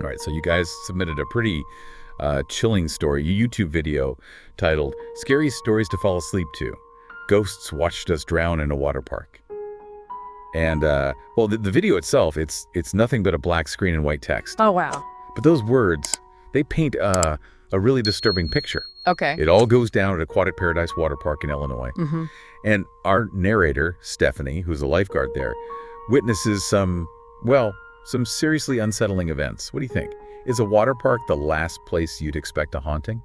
All right, so you guys submitted a pretty chilling story, a YouTube video titled "Scary Stories to Fall Asleep to." Ghosts watched us drown in a water park. And well, the video itself, it's nothing but a black screen and white text. Oh, wow. But those words, they paint a really disturbing picture. Okay. It all goes down at Aquatic Paradise Water Park in Illinois. Mm-hmm. And our narrator, Stephanie, who's a lifeguard there, witnesses some seriously unsettling events. What do you think? Is a water park the last place you'd expect a haunting?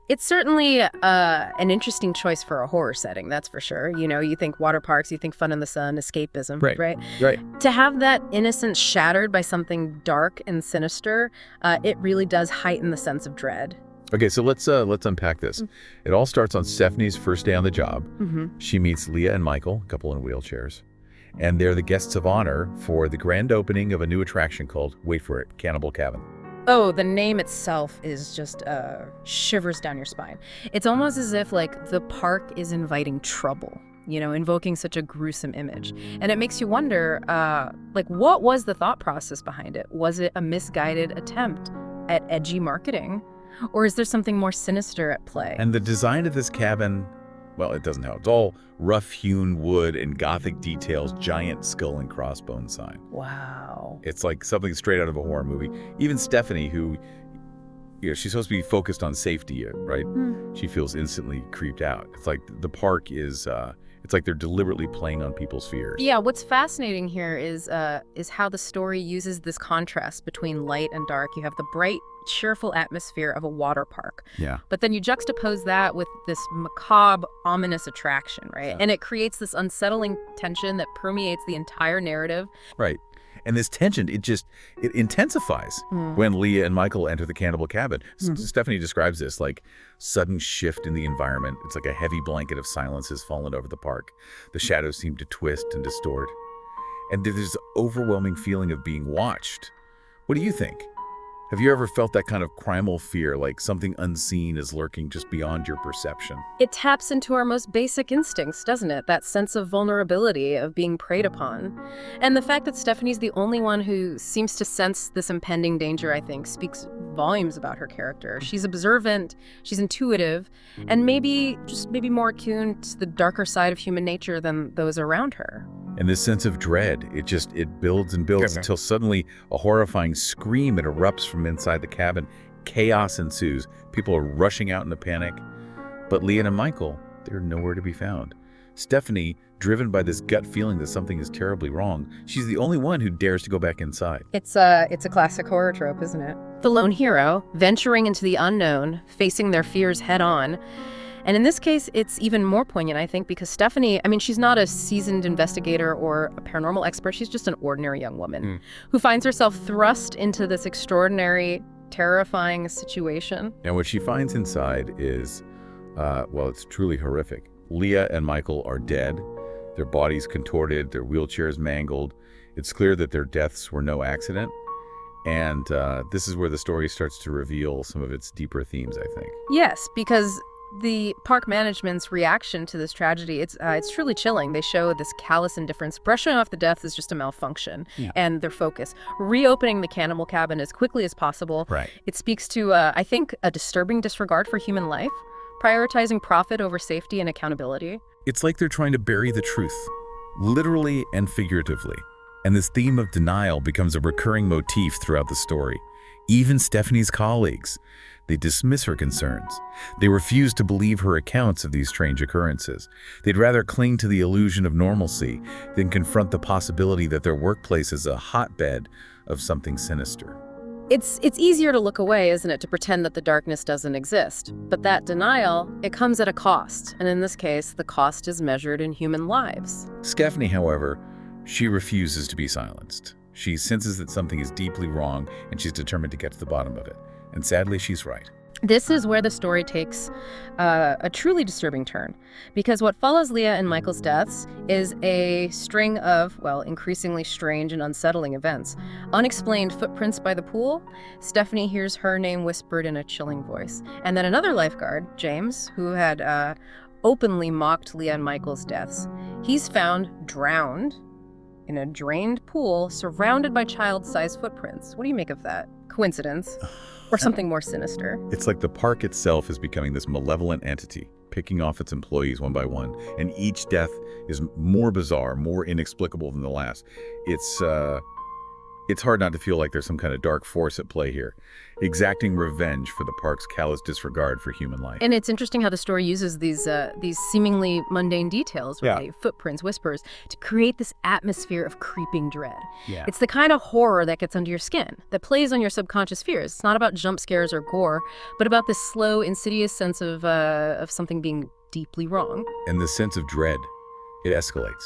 It's certainly an interesting choice for a horror setting, that's for sure. You know, you think water parks, you think fun in the sun, escapism, right? Right. To have that innocence shattered by something dark and sinister, it really does heighten the sense of dread. Okay, so let's unpack this. It all starts on Stephanie's first day on the job. Mm-hmm. She meets Leah and Michael, a couple in wheelchairs, and they're the guests of honor for the grand opening of a new attraction called, wait for it, Cannibal Cabin. Oh, the name itself is just shivers down your spine. It's almost as if, like, the park is inviting trouble, you know, invoking such a gruesome image. And it makes you wonder, what was the thought process behind it? Was it a misguided attempt at edgy marketing? Or is there something more sinister at play? And the design of this cabin, well, it doesn't help. It's all rough-hewn wood and Gothic details, giant skull and crossbone sign. Wow. It's like something straight out of a horror movie. Even Stephanie, who, she's supposed to be focused on safety, right? She feels instantly creeped out. It's like the park is, it's like they're deliberately playing on people's fears. Yeah, what's fascinating here is how the story uses this contrast between light and dark. You have the bright, cheerful atmosphere of a water park. Yeah. But then you juxtapose that with this macabre, ominous attraction, right? Yeah. And it creates this unsettling tension that permeates the entire narrative. Right. And this tension, it intensifies when Leah and Michael enter the Cannibal Cabin. Stephanie describes this like sudden shift in the environment. It's like a heavy blanket of silence has fallen over the park. The shadows seem to twist and distort. And there's this overwhelming feeling of being watched. What do you think? Have you ever felt that kind of primal fear, like something unseen is lurking just beyond your perception? It taps into our most basic instincts, doesn't it? That sense of vulnerability, of being preyed upon. And the fact that Stephanie's the only one who seems to sense this impending danger, I think, speaks volumes about her character. She's observant, she's intuitive, and maybe more attuned to the darker side of human nature than those around her. And this sense of dread, it builds and builds until suddenly a horrifying scream erupts from inside the cabin. Chaos ensues. People are rushing out in a panic. But Leah and Michael, they're nowhere to be found. Stephanie, driven by this gut feeling that something is terribly wrong, she's the only one who dares to go back inside. It's a classic horror trope, isn't it? The lone hero, venturing into the unknown, facing their fears head on. And in this case, it's even more poignant, I think, because Stephanie, she's not a seasoned investigator or a paranormal expert. She's just an ordinary young woman who finds herself thrust into this extraordinary, terrifying situation. And what she finds inside is, it's truly horrific. Leah and Michael are dead, their bodies contorted, their wheelchairs mangled. It's clear that their deaths were no accident. And this is where the story starts to reveal some of its deeper themes, I think. Yes, because the park management's reaction to this tragedy, it's truly chilling. They show this callous indifference. Brushing off the deaths is just a malfunction, and their focus. Reopening the Cannibal Cabin as quickly as possible. Right. It speaks to, I think, a disturbing disregard for human life, prioritizing profit over safety and accountability. It's like they're trying to bury the truth, literally and figuratively. And this theme of denial becomes a recurring motif throughout the story. Even Stephanie's colleagues, they dismiss her concerns. They refuse to believe her accounts of these strange occurrences. They'd rather cling to the illusion of normalcy than confront the possibility that their workplace is a hotbed of something sinister. It's easier to look away, isn't it, to pretend that the darkness doesn't exist. But that denial, it comes at a cost. And in this case, the cost is measured in human lives. Stephanie, however, she refuses to be silenced. She senses that something is deeply wrong, and she's determined to get to the bottom of it. And sadly, she's right. This is where the story takes a truly disturbing turn, because what follows Leah and Michael's deaths is a string of, increasingly strange and unsettling events. Unexplained footprints by the pool. Stephanie hears her name whispered in a chilling voice. And then another lifeguard, James, who had openly mocked Leah and Michael's deaths, he's found drowned in a drained pool surrounded by child-sized footprints. What do you make of that? Coincidence? Or something more sinister? It's like the park itself is becoming this malevolent entity, picking off its employees one by one, and each death is more bizarre, more inexplicable than the last. It's hard not to feel like there's some kind of dark force at play here, exacting revenge for the park's callous disregard for human life. And it's interesting how the story uses these seemingly mundane details, right? Footprints, whispers, to create this atmosphere of creeping dread. Yeah. It's the kind of horror that gets under your skin, that plays on your subconscious fears. It's not about jump scares or gore, but about this slow, insidious sense of something being deeply wrong. And the sense of dread, it escalates.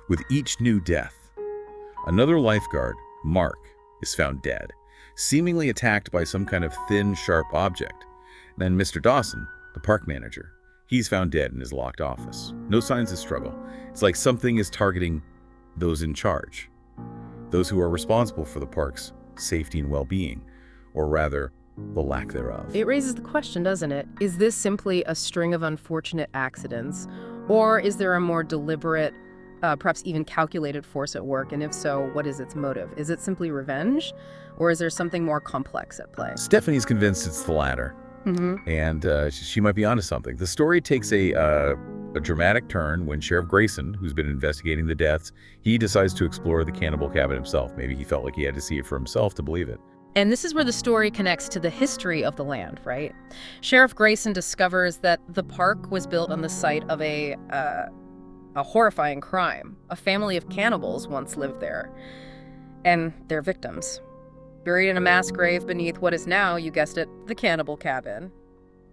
With each new death, another lifeguard, Mark, is found dead, seemingly attacked by some kind of thin, sharp object. Then Mr. Dawson, the park manager, he's found dead in his locked office. No signs of struggle. It's like something is targeting those in charge, those who are responsible for the park's safety and well-being, or rather, the lack thereof. It raises the question, doesn't it? Is this simply a string of unfortunate accidents, or is there a more deliberate, perhaps even calculated force at work? And if so, what is its motive? Is it simply revenge, or is there something more complex at play? Stephanie's convinced it's the latter, and she might be onto something. The story takes a dramatic turn when Sheriff Grayson, who's been investigating the deaths, he decides to explore the cannibal cabin himself. Maybe he felt like he had to see it for himself to believe it. And this is where the story connects to the history of the land, right? Sheriff Grayson discovers that the park was built on the site of a horrifying crime. A family of cannibals once lived there, and their victims, buried in a mass grave beneath what is now, you guessed it, the cannibal cabin.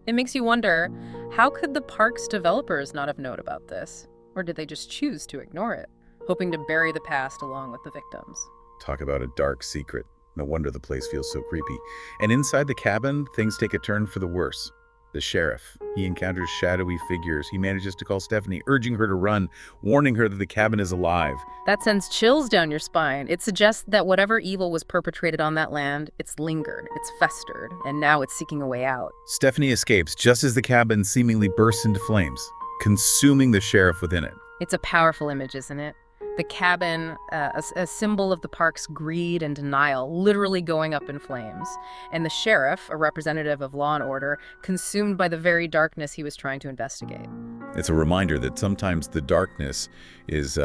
It makes you wonder, how could the park's developers not have known about this? Or did they just choose to ignore it, hoping to bury the past along with the victims? Talk about a dark secret. No wonder the place feels so creepy. And inside the cabin, things take a turn for the worse. The sheriff, he encounters shadowy figures. He manages to call Stephanie, urging her to run, warning her that the cabin is alive. That sends chills down your spine. It suggests that whatever evil was perpetrated on that land, it's lingered, it's festered, and now it's seeking a way out. Stephanie escapes just as the cabin seemingly bursts into flames, consuming the sheriff within it. It's a powerful image, isn't it? The cabin, a symbol of the park's greed and denial, literally going up in flames. And the sheriff, a representative of law and order, consumed by the very darkness he was trying to investigate. It's a reminder that sometimes the darkness is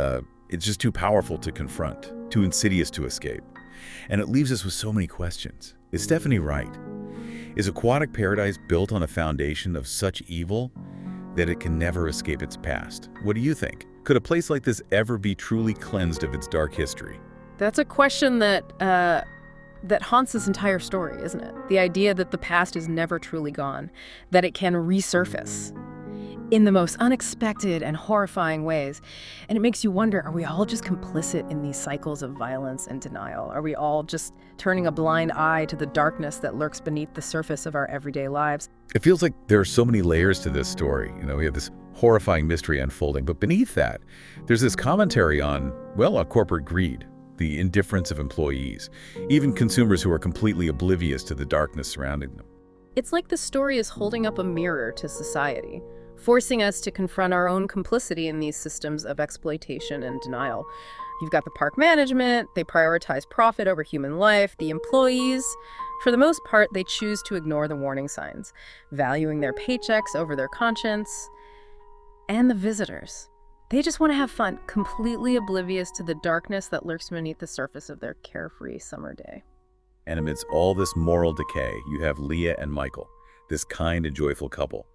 it's just too powerful to confront, too insidious to escape. And it leaves us with so many questions. Is Stephanie right? Is Aquatic Paradise built on a foundation of such evil that it can never escape its past? What do you think? Could a place like this ever be truly cleansed of its dark history? That's a question that haunts this entire story, isn't it? The idea that the past is never truly gone, that it can resurface in the most unexpected and horrifying ways. And it makes you wonder, are we all just complicit in these cycles of violence and denial? Are we all just turning a blind eye to the darkness that lurks beneath the surface of our everyday lives? It feels like there are so many layers to this story. You know, we have this horrifying mystery unfolding, but beneath that, there's this commentary on, well, corporate greed, the indifference of employees, even consumers who are completely oblivious to the darkness surrounding them. It's like the story is holding up a mirror to society, forcing us to confront our own complicity in these systems of exploitation and denial. You've got the park management, they prioritize profit over human life. The employees, for the most part, they choose to ignore the warning signs, valuing their paychecks over their conscience. And the visitors, they just want to have fun, completely oblivious to the darkness that lurks beneath the surface of their carefree summer day. And amidst all this moral decay, you have Leah and Michael, this kind and joyful couple.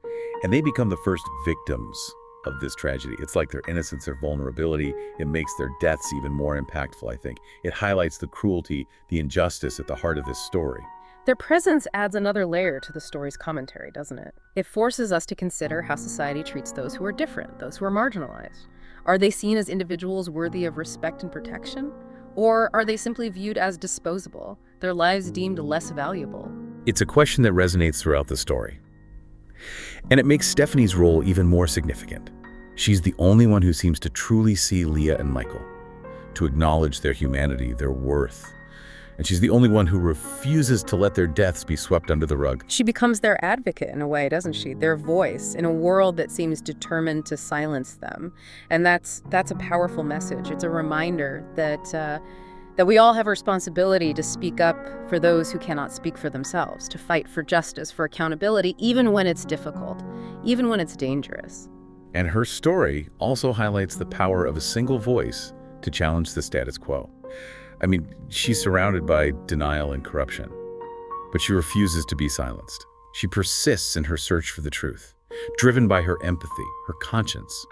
And they become the first victims of this tragedy. It's like their innocence, their vulnerability. It makes their deaths even more impactful, I think. It highlights the cruelty, the injustice at the heart of this story. Their presence adds another layer to the story's commentary, doesn't it? It forces us to consider how society treats those who are different, those who are marginalized. Are they seen as individuals worthy of respect and protection? Or are they simply viewed as disposable, their lives deemed less valuable? It's a question that resonates throughout the story. And it makes Stephanie's role even more significant. She's the only one who seems to truly see Leah and Michael, to acknowledge their humanity, their worth. And she's the only one who refuses to let their deaths be swept under the rug. She becomes their advocate in a way, doesn't she? Their voice in a world that seems determined to silence them. And that's a powerful message. It's a reminder that That we all have a responsibility to speak up for those who cannot speak for themselves, to fight for justice, for accountability, even when it's difficult, even when it's dangerous. And her story also highlights the power of a single voice to challenge the status quo. I mean, she's surrounded by denial and corruption, but she refuses to be silenced. She persists in her search for the truth, driven by her empathy, her conscience,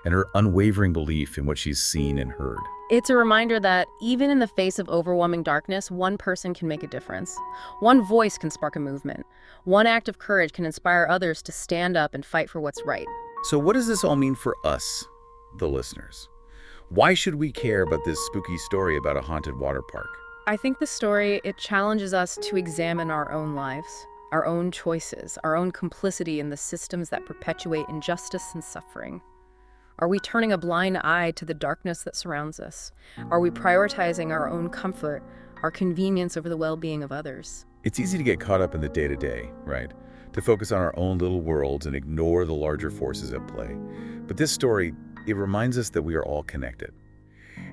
and her unwavering belief in what she's seen and heard. It's a reminder that even in the face of overwhelming darkness, one person can make a difference. One voice can spark a movement. One act of courage can inspire others to stand up and fight for what's right. So what does this all mean for us, the listeners? Why should we care about this spooky story about a haunted water park? I think the story, it challenges us to examine our own lives, our own choices, our own complicity in the systems that perpetuate injustice and suffering. Are we turning a blind eye to the darkness that surrounds us? Are we prioritizing our own comfort, our convenience over the well-being of others? It's easy to get caught up in the day-to-day, right? To focus on our own little worlds and ignore the larger forces at play. But this story, it reminds us that we are all connected,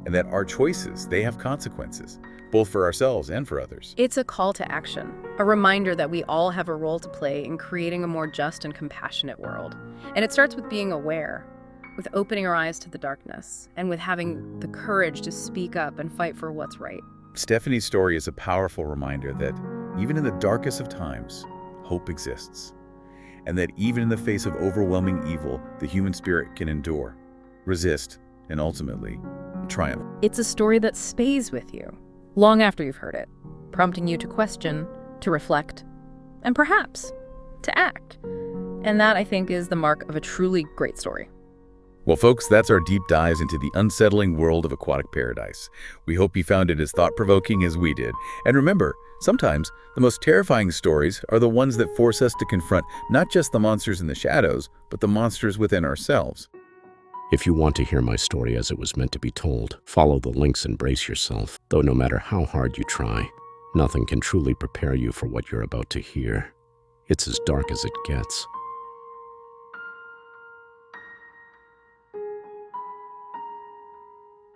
and that our choices, they have consequences, both for ourselves and for others. It's a call to action, a reminder that we all have a role to play in creating a more just and compassionate world. And it starts with being aware, with opening our eyes to the darkness, and with having the courage to speak up and fight for what's right. Stephanie's story is a powerful reminder that even in the darkest of times, hope exists, and that even in the face of overwhelming evil, the human spirit can endure, resist, and ultimately triumph. It's a story that stays with you long after you've heard it, prompting you to question, to reflect, and perhaps to act. And that, I think, is the mark of a truly great story. Well, folks, that's our deep dives into the unsettling world of Aquatic Paradise. We hope you found it as thought-provoking as we did. And remember, sometimes the most terrifying stories are the ones that force us to confront not just the monsters in the shadows, but the monsters within ourselves. If you want to hear my story as it was meant to be told, follow the links and brace yourself. Though no matter how hard you try, nothing can truly prepare you for what you're about to hear. It's as dark as it gets.